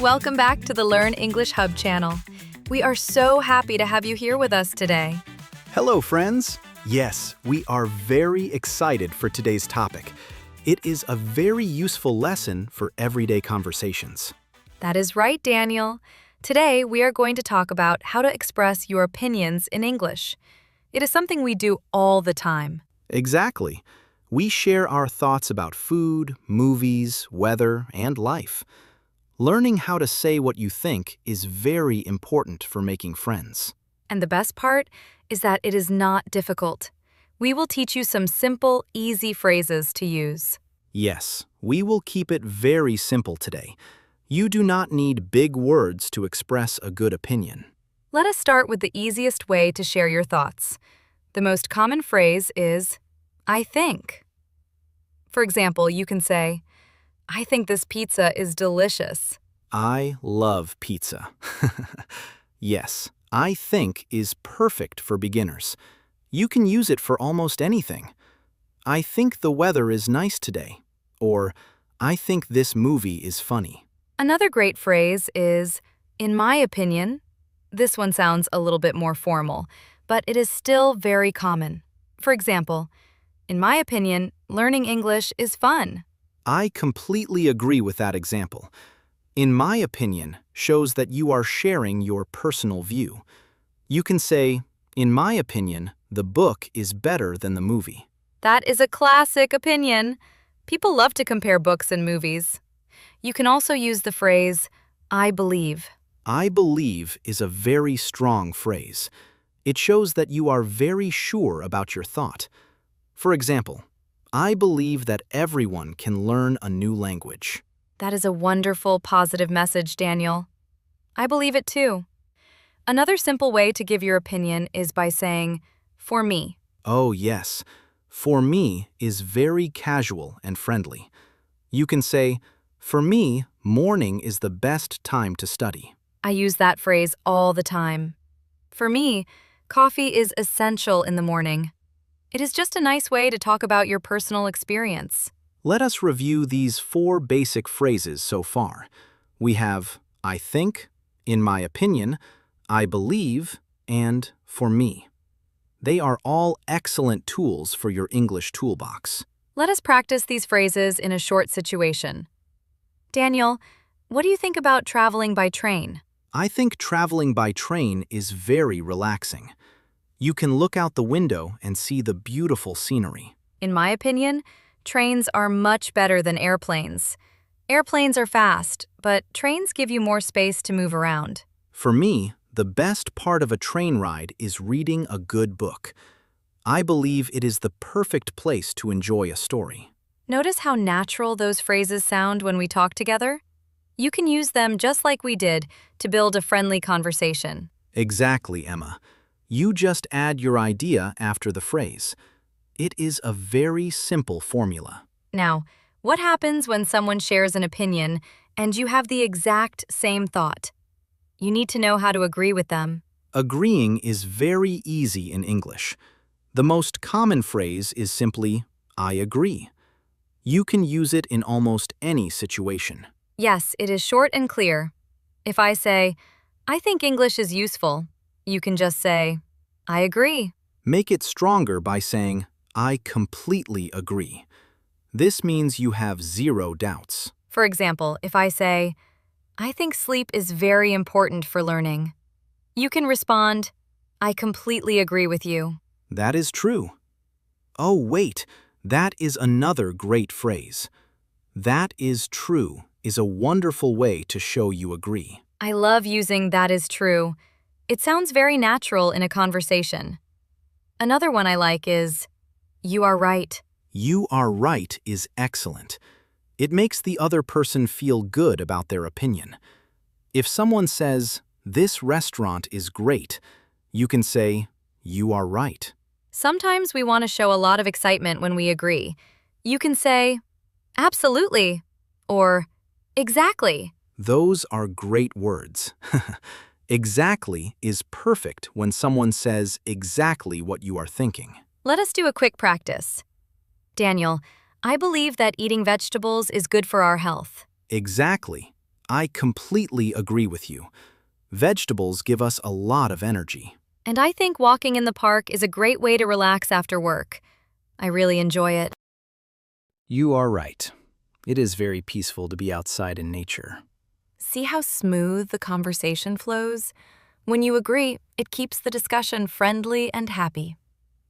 Welcome back to the Learn English Hub channel. We are so happy to have you here with us today. Hello, friends. Yes, we are very excited for today's topic. It is a very useful lesson for everyday conversations. That is right, Daniel. Today, we are going to talk about how to express your opinions in English. It is something we do all the time. Exactly. We share our thoughts about food, movies, weather, and life. Learning how to say what you think is very important for making friends. And the best part is that it is not difficult. We will teach you some simple, easy phrases to use. Yes, we will keep it very simple today. You do not need big words to express a good opinion. Let us start with the easiest way to share your thoughts. The most common phrase is, I think. For example, you can say, I think this pizza is delicious. I love pizza. Yes, I think is perfect for beginners. You can use it for almost anything. I think the weather is nice today. Or, I think this movie is funny. Another great phrase is, in my opinion. This one sounds a little bit more formal, but it is still very common. For example, in my opinion, learning English is fun. I completely agree with that example. In my opinion shows that you are sharing your personal view. You can say, in my opinion, the book is better than the movie. That is a classic opinion. People love to compare books and movies. You can also use the phrase, I believe. I believe is a very strong phrase. It shows that you are very sure about your thought. For example, I believe that everyone can learn a new language. That is a wonderful, positive message, Daniel. I believe it too. Another simple way to give your opinion is by saying, for me. Oh, yes. For me is very casual and friendly. You can say, for me, morning is the best time to study. I use that phrase all the time. For me, coffee is essential in the morning. It is just a nice way to talk about your personal experience. Let us review these 4 basic phrases so far. We have I think, in my opinion, I believe, and for me. They are all excellent tools for your English toolbox. Let us practice these phrases in a short situation. Daniel, what do you think about traveling by train? I think traveling by train is very relaxing. You can look out the window and see the beautiful scenery. In my opinion, trains are much better than airplanes. Airplanes are fast, but trains give you more space to move around. For me, the best part of a train ride is reading a good book. I believe it is the perfect place to enjoy a story. Notice how natural those phrases sound when we talk together? You can use them just like we did to build a friendly conversation. Exactly, Emma. You just add your idea after the phrase. It is a very simple formula. Now, what happens when someone shares an opinion and you have the exact same thought? You need to know how to agree with them. Agreeing is very easy in English. The most common phrase is simply, I agree. You can use it in almost any situation. Yes, it is short and clear. If I say, I think English is useful, you can just say, I agree. Make it stronger by saying, I completely agree. This means you have 0 doubts. For example, if I say, I think sleep is very important for learning, you can respond, I completely agree with you. That is true. Oh, wait, that is another great phrase. That is true is a wonderful way to show you agree. I love using that is true. It sounds very natural in a conversation. Another one I like is, you are right. You are right is excellent. It makes the other person feel good about their opinion. If someone says, this restaurant is great, you can say, you are right. Sometimes we want to show a lot of excitement when we agree. You can say, absolutely, or exactly. Those are great words. Exactly is perfect when someone says exactly what you are thinking. Let us do a quick practice. Daniel, I believe that eating vegetables is good for our health. Exactly. I completely agree with you. Vegetables give us a lot of energy. And I think walking in the park is a great way to relax after work. I really enjoy it. You are right. It is very peaceful to be outside in nature. See how smooth the conversation flows? When you agree, it keeps the discussion friendly and happy.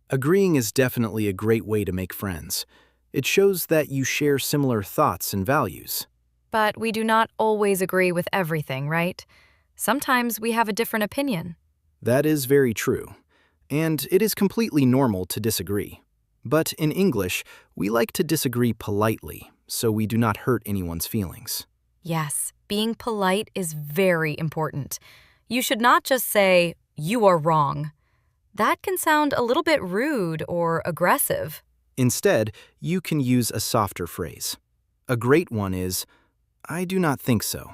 Agreeing is definitely a great way to make friends. It shows that you share similar thoughts and values. But we do not always agree with everything, right? Sometimes we have a different opinion. That is very true. And it is completely normal to disagree. But in English, we like to disagree politely, so we do not hurt anyone's feelings. Yes, being polite is very important. You should not just say, "You are wrong." That can sound a little bit rude or aggressive. Instead, you can use a softer phrase. A great one is, "I do not think so."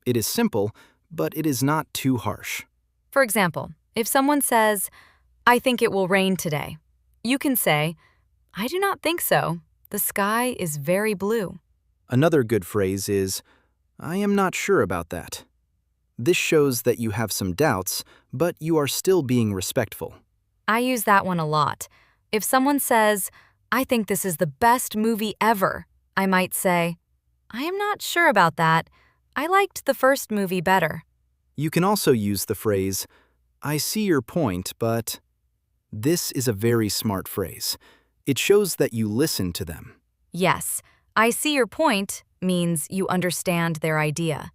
It is simple, but it is not too harsh. For example, if someone says, "I think it will rain today," you can say, "I do not think so. The sky is very blue." Another good phrase is, "I am not sure about that." This shows that you have some doubts, but you are still being respectful. I use that one a lot. If someone says, "I think this is the best movie ever," I might say, "I am not sure about that. I liked the first movie better." You can also use the phrase, "I see your point, but..." This is a very smart phrase. It shows that you listen to them. Yes, "I see your point" means you understand their idea.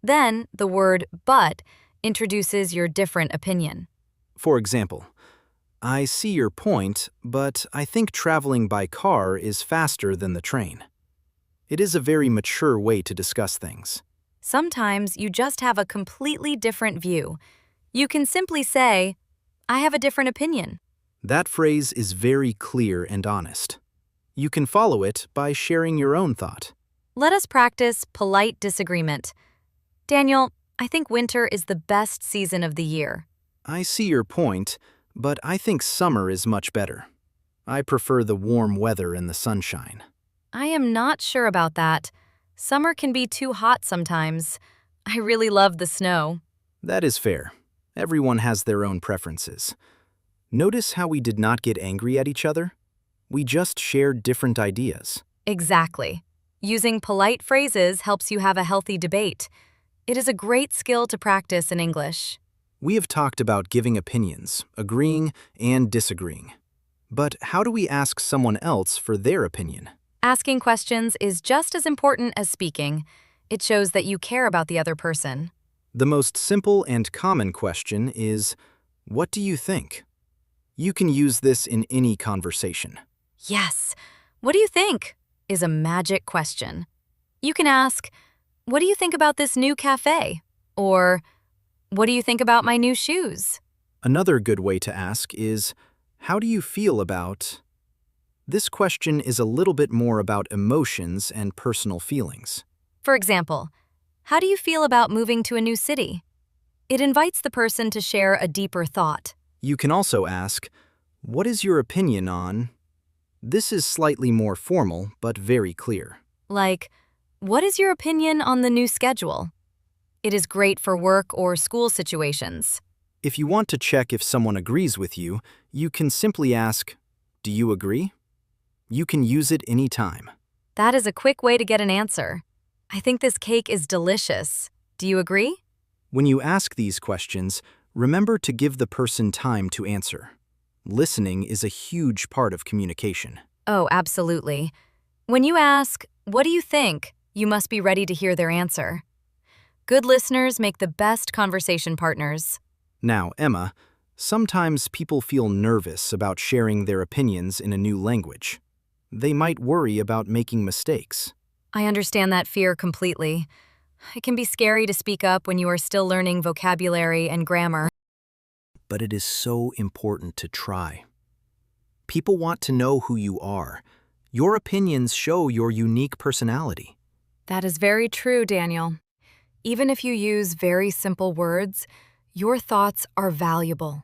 Then the word "but" introduces your different opinion. For example, "I see your point, but I think traveling by car is faster than the train." It is a very mature way to discuss things. Sometimes you just have a completely different view. You can simply say, "I have a different opinion." That phrase is very clear and honest. You can follow it by sharing your own thought. Let us practice polite disagreement. Daniel, I think winter is the best season of the year. I see your point, but I think summer is much better. I prefer the warm weather and the sunshine. I am not sure about that. Summer can be too hot sometimes. I really love the snow. That is fair. Everyone has their own preferences. Notice how we did not get angry at each other? We just shared different ideas. Exactly. Using polite phrases helps you have a healthy debate. It is a great skill to practice in English. We have talked about giving opinions, agreeing, and disagreeing. But how do we ask someone else for their opinion? Asking questions is just as important as speaking. It shows that you care about the other person. The most simple and common question is, "What do you think?" You can use this in any conversation. Yes. "What do you think?" is a magic question. You can ask, "What do you think about this new cafe?" Or, "What do you think about my new shoes?" Another good way to ask is, "How do you feel about..." This question is a little bit more about emotions and personal feelings. For example, "How do you feel about moving to a new city?" It invites the person to share a deeper thought. You can also ask, "What is your opinion on..." This is slightly more formal, but very clear. Like, "What is your opinion on the new schedule?" It is great for work or school situations. If you want to check if someone agrees with you, you can simply ask, "Do you agree?" You can use it anytime. That is a quick way to get an answer. "I think this cake is delicious. Do you agree?" When you ask these questions, remember to give the person time to answer. Listening is a huge part of communication. Oh, absolutely. When you ask, "What do you think?" you must be ready to hear their answer. Good listeners make the best conversation partners. Now, Emma, sometimes people feel nervous about sharing their opinions in a new language. They might worry about making mistakes. I understand that fear completely. It can be scary to speak up when you are still learning vocabulary and grammar. But it is so important to try. People want to know who you are. Your opinions show your unique personality. That is very true, Daniel. Even if you use very simple words, your thoughts are valuable.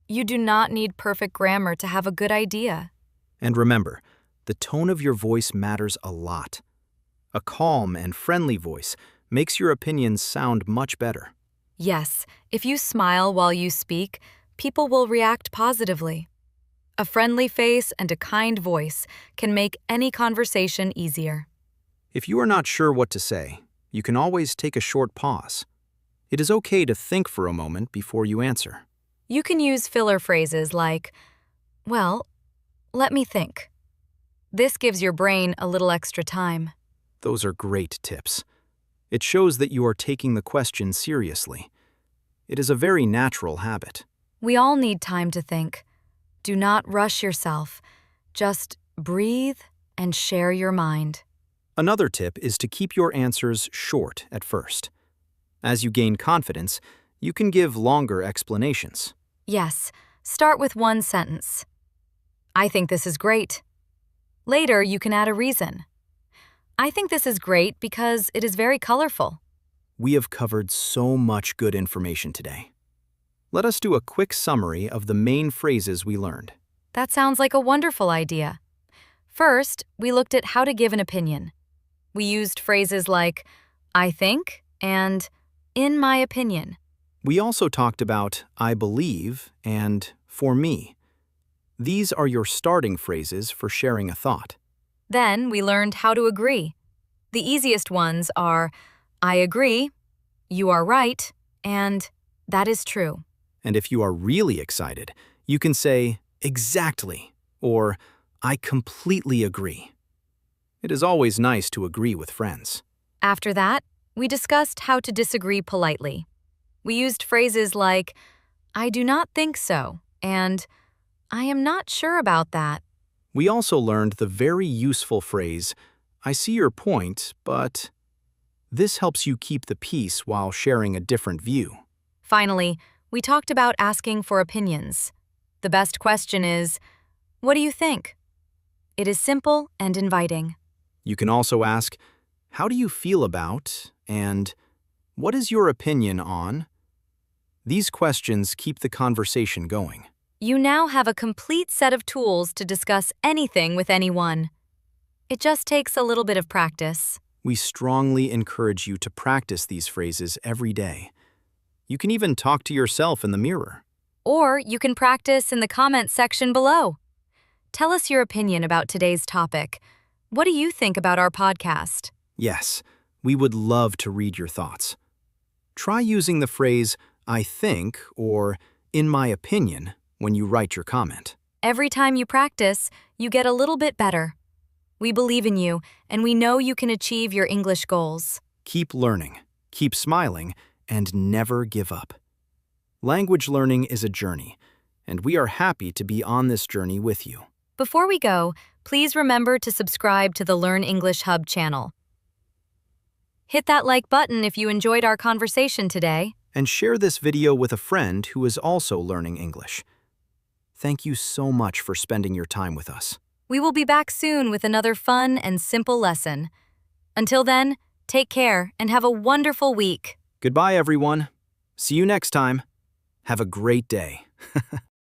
You do not need perfect grammar to have a good idea. And remember, the tone of your voice matters a lot. A calm and friendly voice makes your opinions sound much better. Yes, if you smile while you speak, people will react positively. A friendly face and a kind voice can make any conversation easier. If you are not sure what to say, you can always take a short pause. It is okay to think for a moment before you answer. You can use filler phrases like, well, let me think. This gives your brain a little extra time. Those are great tips. It shows that you are taking the question seriously. It is a very natural habit. We all need time to think. Do not rush yourself. Just breathe and share your mind. Another tip is to keep your answers short at first. As you gain confidence, you can give longer explanations. Yes, start with one sentence. I think this is great. Later, you can add a reason. I think this is great because it is very colorful. We have covered so much good information today. Let us do a quick summary of the main phrases we learned. That sounds like a wonderful idea. First, we looked at how to give an opinion. We used phrases like, I think, and in my opinion. We also talked about I believe and for me. These are your starting phrases for sharing a thought. Then we learned how to agree. The easiest ones are, I agree, you are right, and that is true. And if you are really excited, you can say, exactly, or I completely agree. It is always nice to agree with friends. After that, we discussed how to disagree politely. We used phrases like, I do not think so, and I am not sure about that. We also learned the very useful phrase, I see your point, but this helps you keep the peace while sharing a different view. Finally, we talked about asking for opinions. The best question is, what do you think? It is simple and inviting. You can also ask, how do you feel about, and what is your opinion on? These questions keep the conversation going. You now have a complete set of tools to discuss anything with anyone. It just takes a little bit of practice. We strongly encourage you to practice these phrases every day. You can even talk to yourself in the mirror. Or you can practice in the comments section below. Tell us your opinion about today's topic. What do you think about our podcast? Yes, we would love to read your thoughts. Try using the phrase, I think, or in my opinion, when you write your comment. Every time you practice, you get a little bit better. We believe in you, and we know you can achieve your English goals. Keep learning, keep smiling, and never give up. Language learning is a journey, and we are happy to be on this journey with you. Before we go, please remember to subscribe to the Learn English Hub channel. Hit that like button if you enjoyed our conversation today. And share this video with a friend who is also learning English. Thank you so much for spending your time with us. We will be back soon with another fun and simple lesson. Until then, take care and have a wonderful week. Goodbye, everyone. See you next time. Have a great day.